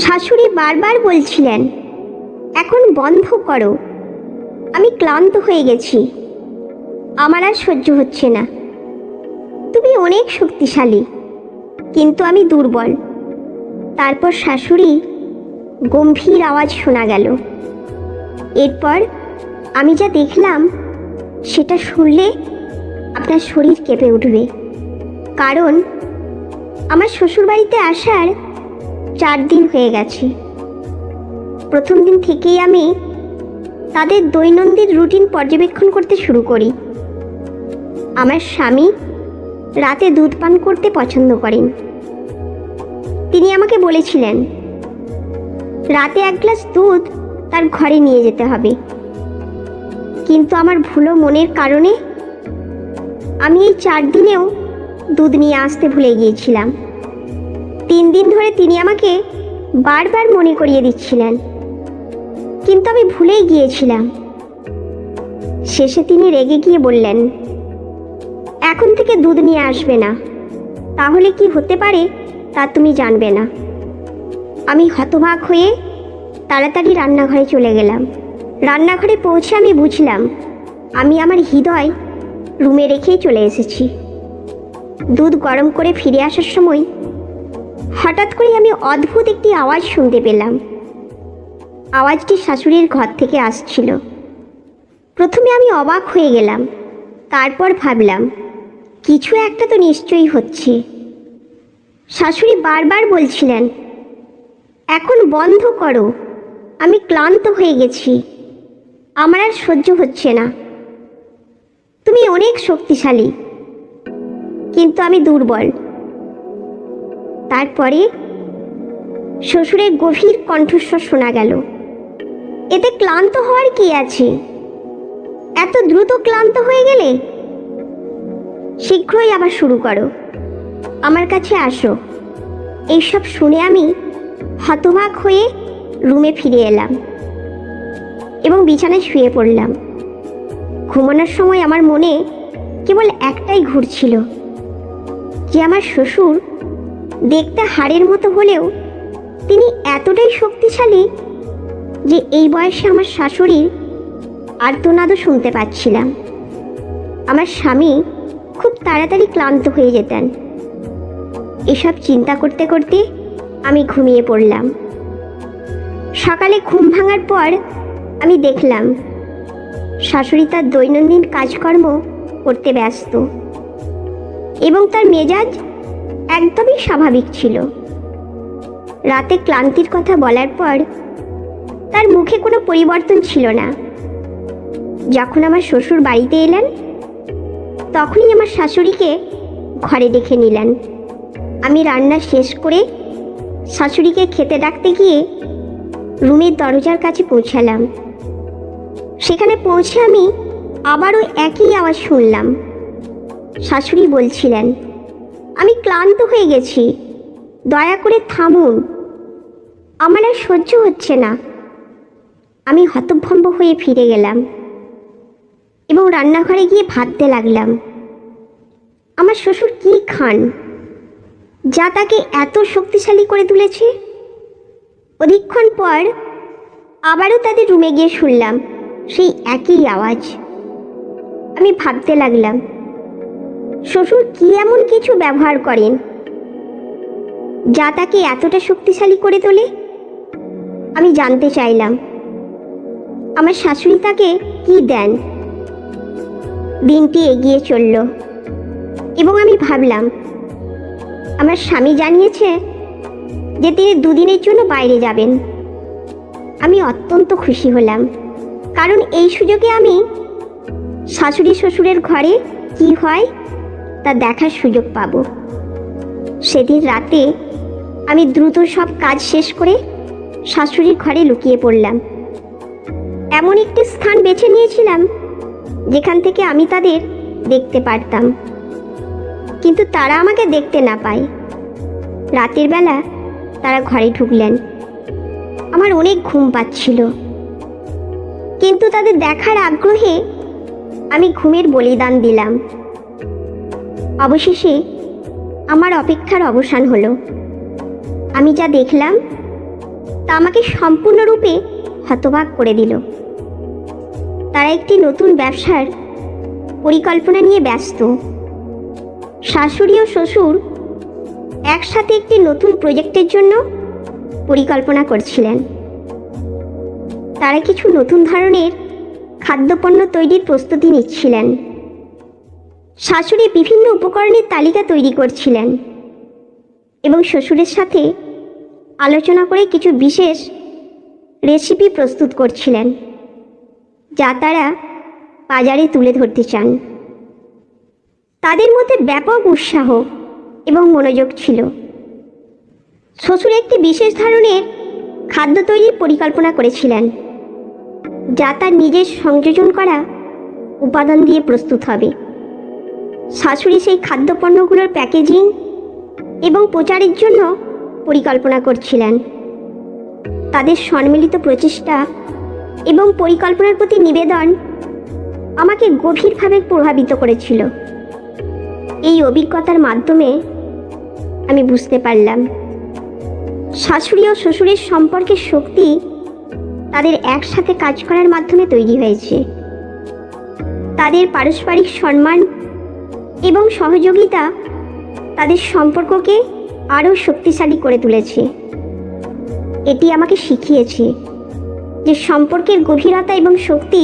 শাশুড়ি বারবার বলছিলেন, এখন বন্ধ করো, আমি ক্লান্ত হয়ে গেছি, আমার আর সহ্য হচ্ছে না। তুমি অনেক শক্তিশালী, কিন্তু আমি দুর্বল। তারপর শাশুড়ি গম্ভীর আওয়াজ শোনা গেল। এরপর আমি যা দেখলাম সেটা শুনলে আপনার শরীর কেঁপে উঠবে। কারণ আমার শ্বশুরবাড়িতে আসার 4 দিন হয়ে গেছে। প্রথম দিন থেকেই আমি তাদের দৈনন্দিন রুটিন পর্যবেক্ষণ করতে শুরু করি। আমার স্বামী রাতে দুধ পান করতে পছন্দ করেন। তিনি আমাকে বলেছিলেন রাতে 1 গ্লাস দুধ তার ঘরে নিয়ে যেতে হবে। কিন্তু আমার ভুলো মনের কারণে আমি এই 4 দিনেও দুধ নিয়ে আসতে ভুলে গিয়েছিলাম। 3 দিন ধরে তিনি আমাকে বারবার মনে করিয়ে দিচ্ছিলেন, কিন্তু আমি ভুলেই গিয়েছিলাম। শেষে তিনি রেগে গিয়ে বললেন, এখন থেকে দুধ নিয়ে আসবে না, তাহলে কি হতে পারে তা তুমি জানবে না। আমি হতবাক হয়ে তাড়াতাড়ি রান্নাঘরে চলে গেলাম। রান্নাঘরে পৌঁছে আমি বুঝলাম আমি আমার হৃদয় রুমে রেখেই চলে এসেছি। দুধ গরম করে ফিরে আসার সময় হঠাৎ করে আমি অদ্ভুত একটি আওয়াজ শুনতে পেলাম। আওয়াজটি শাশুড়ির ঘর থেকে আসছিল। প্রথমে আমি অবাক হয়ে গেলাম, তারপর ভাবলাম কিছু একটা তো নিশ্চয়ই হচ্ছে। শাশুড়ি বারবার বলছিলেন, এখন বন্ধ করো, আমি ক্লান্ত হয়ে গেছি, আমার আর সহ্য হচ্ছে না। তুমি অনেক শক্তিশালী, কিন্তু আমি দুর্বল। তারপরে শ্বশুরের গভীর কণ্ঠস্বর শোনা গেল, এতে ক্লান্ত হওয়ার কি আছে? এত দ্রুত ক্লান্ত হয়ে গেলে? শীঘ্রই আবার শুরু করো, আমার কাছে আসো। এইসব শুনে আমি হতবাক হয়ে রুমে ফিরে এলাম এবং বিছানায় শুয়ে পড়লাম। ঘুমানোর সময় আমার মনে কেবল একটাই ঘুরছিল, যে আমার শ্বশুর দেখতে হাড়ের মতো হলেও তিনি এতটাই শক্তিশালী যে এই বয়সে আমার শাশুড়ির আর্তনাদও শুনতে পাচ্ছিলাম। আমার স্বামী খুব তাড়াতাড়ি ক্লান্ত হয়ে যেতেন। এসব চিন্তা করতে করতে আমি ঘুমিয়ে পড়লাম। সকালে ঘুম ভাঙার পর আমি দেখলাম শাশুড়ি তার দৈনন্দিন কাজকর্ম করতে ব্যস্ত এবং তার মেজাজ একদমই স্বাভাবিক ছিল। রাতে ক্লান্তির কথা বলার পর তার মুখে কোনো পরিবর্তন ছিল না। যখন আমার শ্বশুর বাড়িতে এলেন, তখনই আমার শাশুড়িকে ঘরে ডেকে নিলেন। আমি রান্না শেষ করে শাশুড়িকে খেতে ডাকতে গিয়ে রুমের দরজার কাছে পৌঁছালাম। সেখানে পৌঁছে আমি আবারও একই আওয়াজ শুনলাম। শাশুড়ি বলছিলেন, আমি ক্লান্ত হয়ে গেছি, দয়া করে থামুন, আমার আর সহ্য হচ্ছে না। আমি হতভম্ব হয়ে ফিরে গেলাম এবং রান্নাঘরে গিয়ে ভাবতে লাগলাম, আমার শ্বশুর কি খান যা তাকে এত শক্তিশালী করে তুলেছে? অধিকক্ষণ পর আবারও তাদের রুমে গিয়ে শুনলাম সেই একই আওয়াজ। আমি ভাবতে লাগলাম, শ্বশুর কি এমন কিছু ব্যবহার করেন যা তাকে এতটা শক্তিশালী করে তোলে? আমি জানতে চাইলাম আমার শাশুড়ি তাকে কি দেন। দিনটি এগিয়ে চলল এবং আমি ভাবলাম, আমার স্বামী জানিয়েছে যে তিনি 2 দিনের জন্য বাইরে যাবেন। আমি অত্যন্ত খুশি হলাম, কারণ এই সুযোগে আমি শাশুড়ি শ্বশুরের ঘরে কি হয় তা দেখার সুযোগ পাব। সেদিন রাতে আমি দ্রুত সব কাজ শেষ করে শাশুড়ির ঘরে লুকিয়ে পড়লাম। এমন একটি স্থান বেছে নিয়েছিলাম যেখান থেকে আমি তাদের দেখতে পারতাম, কিন্তু তারা আমাকে দেখতে না পায়। রাতের বেলা তারা ঘরে ঢুকলেন। আমার অনেক ঘুম পাচ্ছিল, কিন্তু তাদের দেখার আগ্রহে আমি ঘুমের বলিদান দিলাম। অবশেষে আমার অপেক্ষার অবসান হলো। আমি যা দেখলাম তা আমাকে সম্পূর্ণরূপে হতবাক করে দিল। তারা একটি নতুন ব্যবসার পরিকল্পনা নিয়ে ব্যস্ত। শাশুড়ি ও শ্বশুর একসাথে একটি নতুন প্রজেক্টের জন্য পরিকল্পনা করছিলেন। তারা কিছু নতুন ধরনের খাদ্যপণ্য তৈরির প্রস্তুতি নিচ্ছিলেন। শাশুড়ি বিভিন্ন উপকরণের তালিকা তৈরি করছিলেন এবং শ্বশুরের সাথে আলোচনা করে কিছু বিশেষ রেসিপি প্রস্তুত করছিলেন, যা তারা বাজারে তুলে ধরতে চান। তাদের মধ্যে ব্যাপক উৎসাহ এবং মনোযোগ ছিল। শ্বশুর একটি বিশেষ ধরনের খাদ্য তৈরির পরিকল্পনা করেছিলেন, যা তার নিজের সংযোজন করা উপাদান দিয়ে প্রস্তুত হবে। শাশুড়ি সেই খাদ্যপণ্যগুলোর প্যাকেজিং এবং প্রচারের জন্য পরিকল্পনা করছিলেন। তাদের সম্মিলিত প্রচেষ্টা এবং পরিকল্পনার প্রতি নিবেদন আমাকে গভীরভাবে প্রভাবিত করেছিল। এই অভিজ্ঞতার মাধ্যমে আমি বুঝতে পারলাম শাশুড়ি ও শ্বশুরের সম্পর্কের শক্তি তাদের একসাথে কাজ করার মাধ্যমে তৈরি হয়েছে। তাদের পারস্পরিক সম্মান এবং সহযোগিতা তাদের সম্পর্ককে আরও শক্তিশালী করে তুলেছে। এটি আমাকে শিখিয়েছে যে সম্পর্কের গভীরতা এবং শক্তি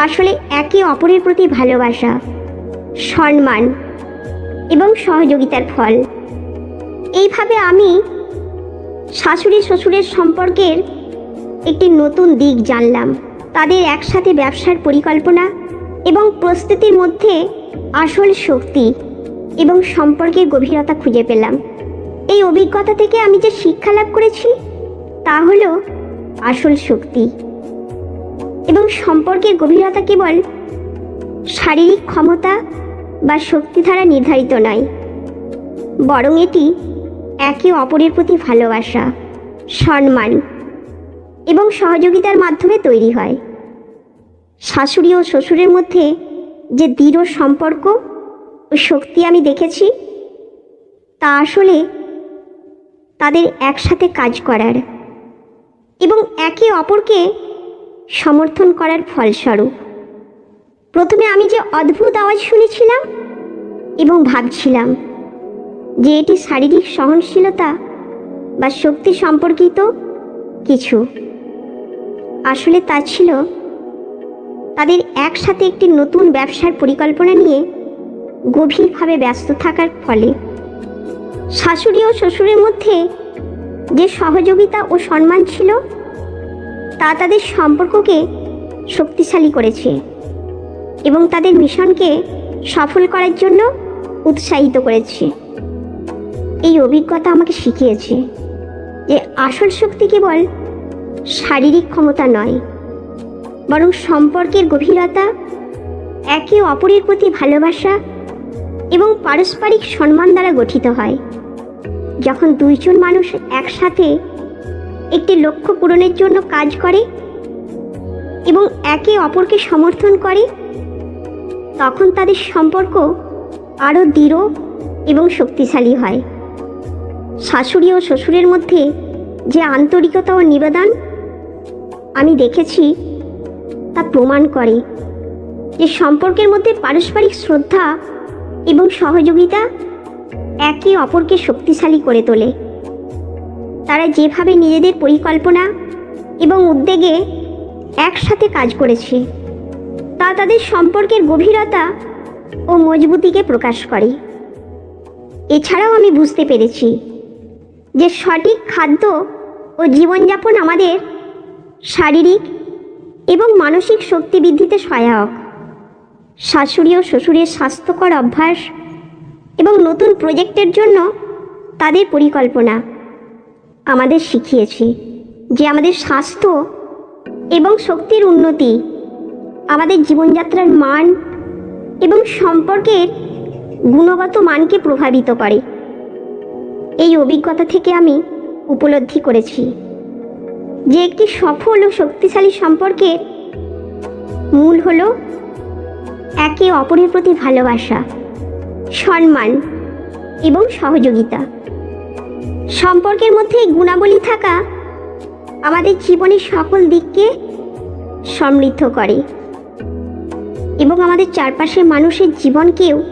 আসলে একে অপরের প্রতি ভালোবাসা, সম্মান এবং সহযোগিতার ফল। এইভাবে আমি শাশুড়ি শ্বশুরের সম্পর্কের একটি নতুন দিক জানলাম। তাদের একসাথে ব্যবসার পরিকল্পনা এবং প্রস্তুতির মধ্যে আসল শক্তি এবং সম্পর্কের গভীরতা খুঁজে পেলাম। এই অভিজ্ঞতা থেকে আমি যে শিক্ষা লাভ করেছি তা হলো আসল শক্তি এবং সম্পর্কের গভীরতা কেবল শারীরিক ক্ষমতা বা শক্তি দ্বারা নির্ধারিত নয়, বরং এটি একে অপরের প্রতি ভালোবাসা, সম্মান এবং সহযোগিতার মাধ্যমে তৈরি হয়। শাশুড়ি ও শ্বশুরের মধ্যে যে দৃঢ় সম্পর্ক ও শক্তি আমি দেখেছি তা আসলে তাদের একসাথে কাজ করার এবং একে অপরকে সমর্থন করার ফলস্বরূপ। প্রথমে আমি যে অদ্ভুত আওয়াজ শুনেছিলাম এবং ভাবছিলাম যে এটি শারীরিক সহনশীলতা বা শক্তি সম্পর্কিত কিছু, আসলে তা ছিল তাদের একসাথে একটি নতুন ব্যবসার পরিকল্পনা নিয়ে গভীরভাবে ব্যস্ত থাকার ফলে। শাশুড়ি ও শ্বশুরের মধ্যে যে সহযোগিতা ও সম্মান ছিল তা তাদের সম্পর্ককে শক্তিশালী করেছে এবং তাদের মিশনকে সফল করার জন্য উৎসাহিত করেছে। এই অভিজ্ঞতা আমাকে শিখিয়েছে যে আসল শক্তি কেবল শারীরিক ক্ষমতা নয়, বরং সম্পর্কের গভীরতা, একে অপরের প্রতি ভালোবাসা এবং পারস্পরিক সম্মান দ্বারা গঠিত হয়। যখন দুইজন মানুষ একসাথে একটি লক্ষ্য পূরণের জন্য কাজ করে এবং একে অপরকে সমর্থন করে, তখন তাদের সম্পর্ক আরও দৃঢ় এবং শক্তিশালী হয়। শাশুড়ি ও শ্বশুরের মধ্যে যে আন্তরিকতা ও নিবেদন আমি দেখেছি তা প্রমাণ করে যে সম্পর্কের মধ্যে পারস্পরিক শ্রদ্ধা এবং সহযোগিতা একে অপরকে শক্তিশালী করে তোলে। তারা যেভাবে নিজেদের পরিকল্পনা এবং উদ্যোগে একসাথে কাজ করেছে তা তাদের সম্পর্কের গভীরতা ও মজবুতিকে প্রকাশ করে। এছাড়াও আমি বুঝতে পেরেছি যে সঠিক খাদ্য ও জীবনযাপন আমাদের শারীরিক এবং মানসিক শক্তি বৃদ্ধিতে সহায়ক। শাশুড়ি ও শ্বশুরের স্বাস্থ্যকর অভ্যাস এবং নতুন প্রজেক্টের জন্য তাদের পরিকল্পনা আমাদের শিখিয়েছে যে আমাদের স্বাস্থ্য এবং শক্তির উন্নতি আমাদের জীবনযাত্রার মান এবং সম্পর্কের গুণগত মানকে প্রভাবিত করে। এই অভিজ্ঞতা থেকে আমি উপলব্ধি করেছি যে একটি সফল ও শক্তিশালী সম্পর্কের মূল হল একে অপরের প্রতি ভালোবাসা, সম্মান এবং সহযোগিতা। সম্পর্কের মধ্যে এই গুণাবলী থাকা আমাদের জীবনের সকল দিককে সমৃদ্ধ করে এবং আমাদের চারপাশের মানুষের জীবনকেও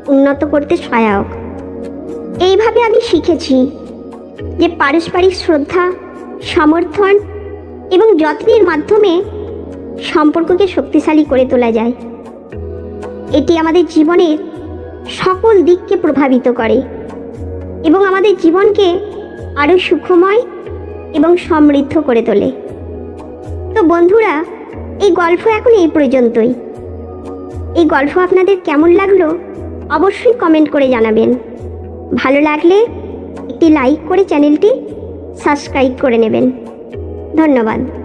উন্নত করতে সহায়ক। এইভাবে আমি শিখেছি যে পারস্পরিক শ্রদ্ধা, সমর্থন এবং যত্নের মাধ্যমে সম্পর্ককে শক্তিশালী করে তোলা যায়। এটি আমাদের জীবনের সকল দিককে প্রভাবিত করে এবং আমাদের জীবনকে আরও সুখময় এবং সমৃদ্ধ করে তোলে। তো বন্ধুরা, এই গল্প এখন এই পর্যন্তই। এই গল্প আপনাদের কেমন লাগলো অবশ্যই কমেন্ট করে জানাবেন। ভালো লাগলে একটি লাইক করে চ্যানেলটি সাবস্ক্রাইব করে নেবেন। ধন্যবাদ।